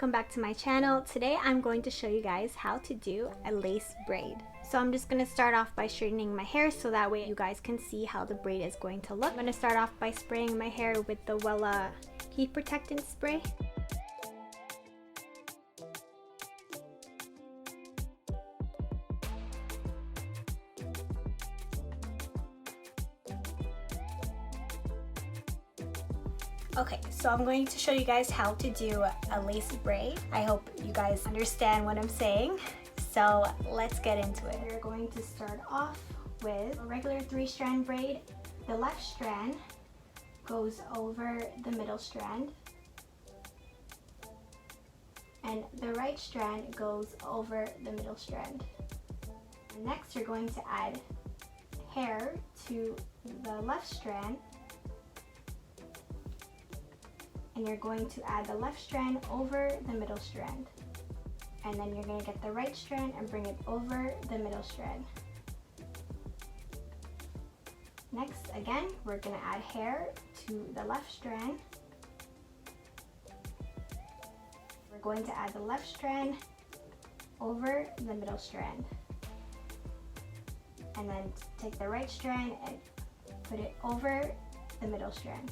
welcome back to my channel. Today I'm going to show you guys how to do a lace braid. So I'm just going to start off by straightening my hair so that way you guys can see how the braid is going to look. I'm going to start off by spraying my hair with the Wella heat protectant spray. Okay, so I'm going to show you guys how to do a lace braid. I hope you guys understand what I'm saying. So let's get into it. We're going to start off with a regular 3-strand braid. The left strand goes over the middle strand, and the right strand goes over the middle strand. And next, you're going to add hair to the left strand, and you're going to add the left strand over the middle strand. And then you're going to get the right strand and bring it over the middle strand. Next, again, we're going to add hair to the left strand. We're going to add the left strand over the middle strand. And then take the right strand and put it over the middle strand.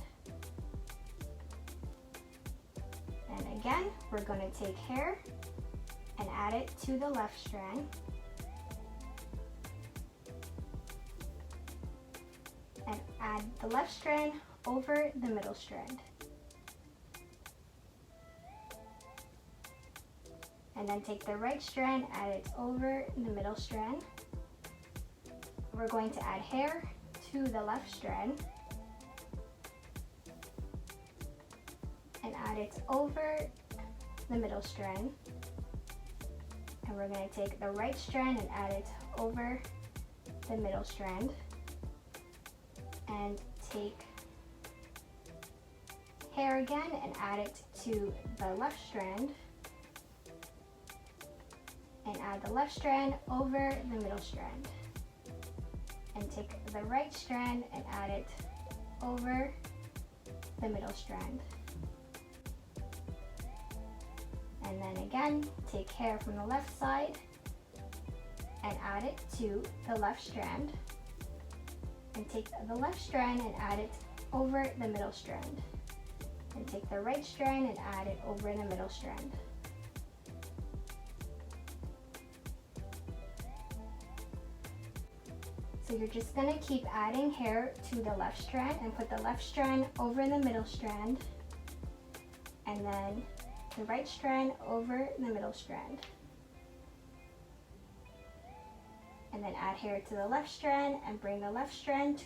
And again, we're going to take hair and add it to the left strand. And add the left strand over the middle strand. And then take the right strand, add it over the middle strand. We're going to add hair to the left strand. And add it over the middle strand. And we're going to take the right strand and add it over the middle strand. And take hair again and add it to the left strand. And add the left strand over the middle strand. And take the right strand and add it over the middle strand. And then again, take hair from the left side and add it to the left strand. And take the left strand and add it over the middle strand. And take the right strand and add it over the middle strand. So you're just going to keep adding hair to the left strand and put the left strand over the middle strand. And then the right strand over the middle strand. And then add hair to the left strand and bring the left strand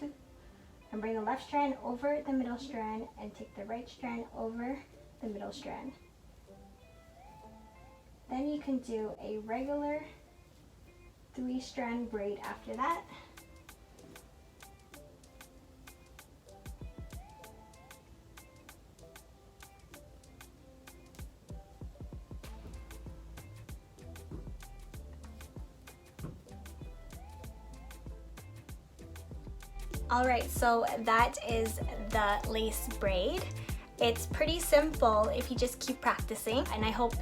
over the middle strand and take the right strand over the middle strand. Then you can do a regular 3-strand braid after that. Alright, so that is the lace braid. It's pretty simple if you just keep practicing, and I hope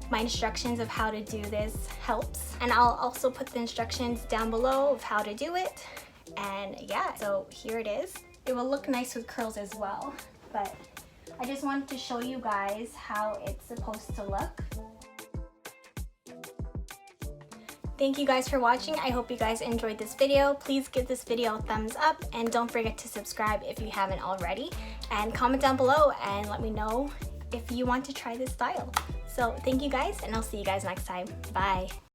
my instructions of how to do this helps. And I'll also put the instructions down below of how to do it. And yeah, so here it is. It will look nice with curls as well, but I just wanted to show you guys how it's supposed to look. Thank you guys for watching. I hope you guys enjoyed this video. Please give this video a thumbs up and don't forget to subscribe if you haven't already. And comment down below and let me know if you want to try this style. So thank you guys, and I'll see you guys next time. Bye.